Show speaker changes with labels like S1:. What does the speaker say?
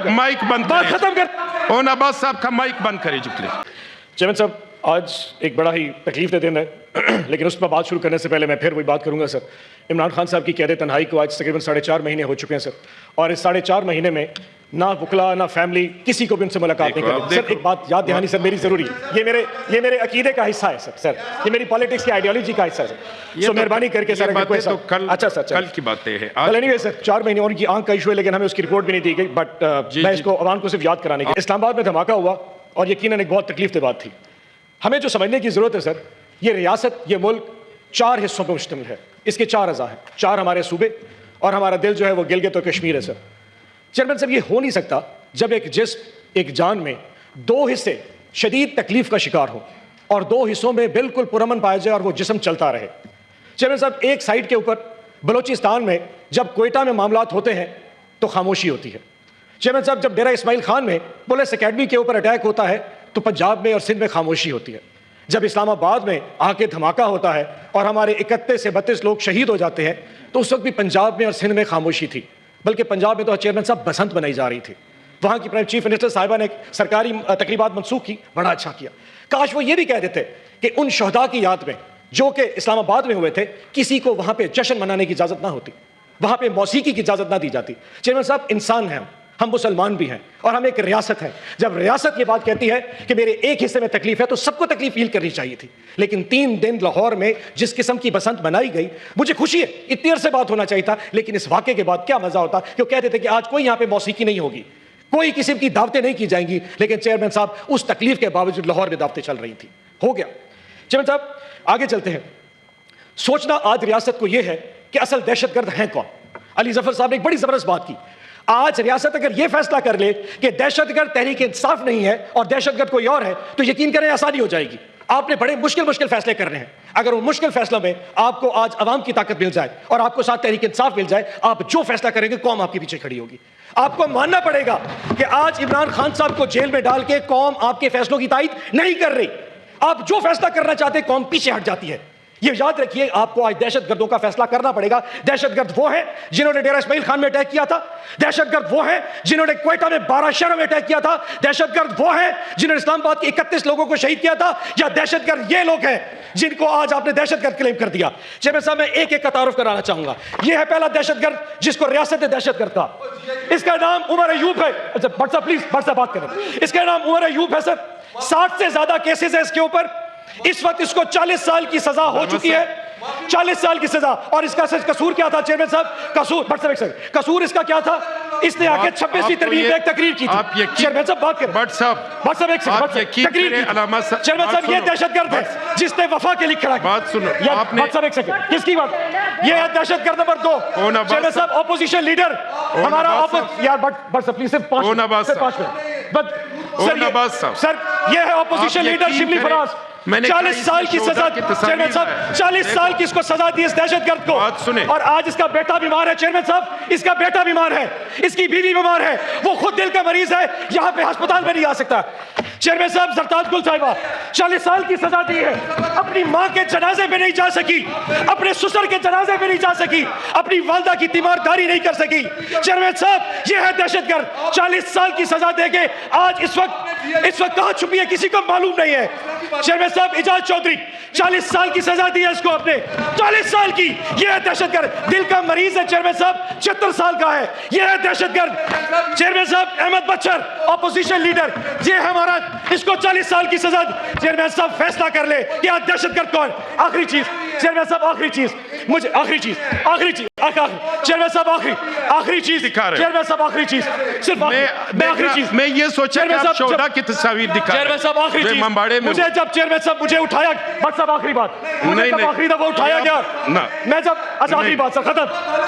S1: Mic बंद
S2: बात खत्म कर।
S1: ओन अब्बास साहब का माइक बंद करिए जी प्लीज।
S2: चेयरमैन साहब, आज एक बड़ा ही तकलीफ दे दिन है, लेकिन उस पर बात शुरू करने से पहले मैं फिर वही बात करूंगा सर। इमरान खान साहब की कैद तन्हाई को आज तकरीबन 4.5 महीने हो चुके हैं सर, और इस 4.5 महीने में ना वकला ना फैमिली किसी को भी उनसे मुलाकात नहीं करी। सर एक बात याद दिहानी सर मेरी जरूरी, ये मेरे अकीदे का हिस्सा है सर, ये मेरी पॉलिटिक्स की आइडियोलॉजी का हिस्सा है सर। मेहरबानी करके सर,
S1: तो कल,
S2: अच्छा सर,
S1: कल की बातें हैं।
S2: कल एनीवे सर 4 महीने उनकी आंख का इशू है, लेकिन हमें उसकी रिपोर्ट भी नहीं दी गई। बट मैं इसको अवाम को सिर्फ याद कराने के, इस्लामाबाद में धमाका हुआ और यकीनन एक बहुत तकलीफ बात थी। हमें जो समझने की जरूरत है सर, ये रियासत, ये मुल्क 4 हिस्सों पर मुश्तमिल है। इसके 4 अज़ा हैं, 4 हमारे सूबे, और हमारा दिल जो है वो गिलगित और कश्मीर है सर। चेयरमैन साहब, ये हो नहीं सकता जब एक जिस्म, एक जान में 2 हिस्से शदीद तकलीफ का शिकार हो और 2 हिस्सों में बिल्कुल पुरअमन पाया जाए और वो जिस्म चलता रहे। चेयरमैन साहब, एक साइड के ऊपर बलोचिस्तान में जब कोयटा में मामलात होते हैं तो खामोशी होती है। चेयरमैन साहब, जब डेरा इस्माइल खान में पुलिस अकेडमी के ऊपर अटैक होता है तो पंजाब में और सिंध में खामोशी होती है। जब इस्लामाबाद में आके धमाका होता है और हमारे 31 से 32 लोग शहीद हो जाते हैं तो उस वक्त भी पंजाब में और सिंध में खामोशी थी। बल्कि पंजाब में तो चेयरमैन साहब बसंत मनाई जा रही थी। वहाँ की प्राइम चीफ मिनिस्टर साहिबा ने सरकारी तकरीबात मनसूख की, बड़ा अच्छा किया। काश वो ये भी कह देते कि उन शहदा की याद में जो कि इस्लामाबाद में हुए थे, किसी को वहाँ पे जश्न मनाने की इजाज़त ना होती, वहाँ पे मौसीकी की इजाज़त ना दी जाती। चेयरमैन साहब, इंसान हैं हम मुसलमान भी हैं और हम एक रियासत है। जब रियासत ये बात कहती है कि मेरे एक हिस्से में तकलीफ है तो सबको तकलीफ फील करनी चाहिए थी। लेकिन 3 दिन लाहौर में जिस किस्म की बसंत मनाई गई, मुझे खुशी है, इतनी देर से बात होना चाहिए था, लेकिन इस वाक़े के बाद क्या मजा होता कि वो कहते थे कि आज कोई यहाँ पे मौसीकी नहीं होगी, कोई किस्म की दावतें नहीं की जाएंगी। लेकिन चेयरमैन साहब, उस तकलीफ के बावजूद लाहौर में दावतें चल रही थी। हो गया। चेयरमैन साहब, आगे चलते हैं। सोचना आज रियासत को यह है कि असल दहशतगर्द हैं कौन। अली जफर साहब ने एक बड़ी जबरदस्त बात की। आज रियासत अगर यह फैसला कर ले कि दहशतगर्द तहरीक इंसाफ नहीं है और दहशतगर्द कोई और है तो यकीन करें आसानी हो जाएगी। आपने बड़े मुश्किल फैसले करने हैं। अगर उन मुश्किल फैसलों में आपको आज अवाम की ताकत मिल जाए और आपको साथ तहरीक इंसाफ मिल जाए, आप जो फैसला करेंगे कौम आपके पीछे खड़ी होगी। आपको मानना पड़ेगा कि आज इमरान खान साहब को जेल में डाल के कौम आपके फैसलों की तायद नहीं कर रही। आप जो फैसला करना चाहते कौम पीछे हट जाती है। ये याद रखिए, आपको आज दहशतगर्दों का फैसला करना पड़ेगा। दहशतगर्द वो हैं जिन्होंने डेरा इस्माइल खान में अटैक किया था। दहशतगर्द वो हैं जिन्होंने क्वेटा में 12 शहरों में अटैक किया था। दहशतगर्द वो हैं जिन्होंने इस्लामाबाद के 31 लोगों को शहीद किया था। या दहशतगर्द ये लोग हैं जिनको आज आपने दहशतगर्द क्लेम कर दिया। चेयरमैन साहब, मैं एक का तारुफ कराना चाहूंगा। यह है पहला दहशतगर्द जिसको रियासत ने दहशतगर्द कहा। इसका नाम उमर अयूब है। अच्छा बट साहब प्लीज, बट साहब बात करें। इसका नाम उमर अयूब है सर। 60 से ज्यादा केसेस है इसके ऊपर। इस वक्त इसको 40 साल की सजा हो चुकी है। 40 साल की सजा। और इसका कसूर क्या था चेयरमैन साहब? कसूर इसका क्या था? इसने आके 26वीं तरमीम में एक तकरीर की थी। चेयरमैन साहब बात करें।
S1: बट साहब एक सेकंड, तकरीर
S2: चेयरमैन साहब, ये दहशतगर्द है जिसने वफा के लिए खड़ा।
S1: बात सुनो आपने।
S2: बट साहब एक सेकंड, किसकी बात? ये है दहशतगर्द नंबर 2। चेयरमैन साहब, ऑपोजिशन लीडर हमारा यार बट साहब प्लीज सिर्फ 5 मिनट। सर ये है ऑपोजिशन लीडर शिबली फराज। 40 साल की सजा। चेयरमैन साहब 40 साल की इसको सजा दी इस दहशतगर्द को। और आज इसका बेटा बीमार है। चेयरमैन साहब, इसका बेटा बीमार है, इसकी बीवी बीमार है, वो खुद दिल का मरीज है, यहां पे अस्पताल में नहीं आ सकता। चेयरमैन साहब, जरताज गुल साहिबा 40 साल की सजा दी है, अपनी मां के जनाजे में नहीं जा सकी, अपने ससुर के जनाजे में नहीं जा सकी, अपनी वालदा की तीमारदारी नहीं कर सकी। चेयरमैन साहब, यह है दहशतगर्द। 40 साल की सजा देके आज इस वक्त कहां छुपी है किसी को मालूम नहीं है। चेयरमैन साहब, इजाज चौधरी 40 साल की सजा दी है इसको आपने। 40 साल की। यह है दहशतगर्द। दिल का मरीज है चेयरमैन साहब, 76 साल का है। यह है दहशतगर्द। चेयरमैन साहब, अहमद बच्चर ऑपोजिशन लीडर, ये हमारा, इसको 40 साल की सजा। चेयरमैन साहब फैसला कर ले कि आज दहशतगर्द कौन। आखिरी चीज चेयरमैन साहब, आखिरी चीज चेयरमैन साहब, आखिरी चीज चेयरमैन साहब, आखिरी चीज सिर्फ आखिरी चीज
S1: मैं ये सोचा कि आप शोहदा की तस्वीर दिखा।
S2: चेयरमैन साहब, आखिरी चीज मुझे जब चेयरमैन साहब मुझे उठाया, बट साहब आखिरी बात, मुझे जब आखिरी दफा उठाया गया, मैं जब, अच्छा आखिरी बात सर खत्म।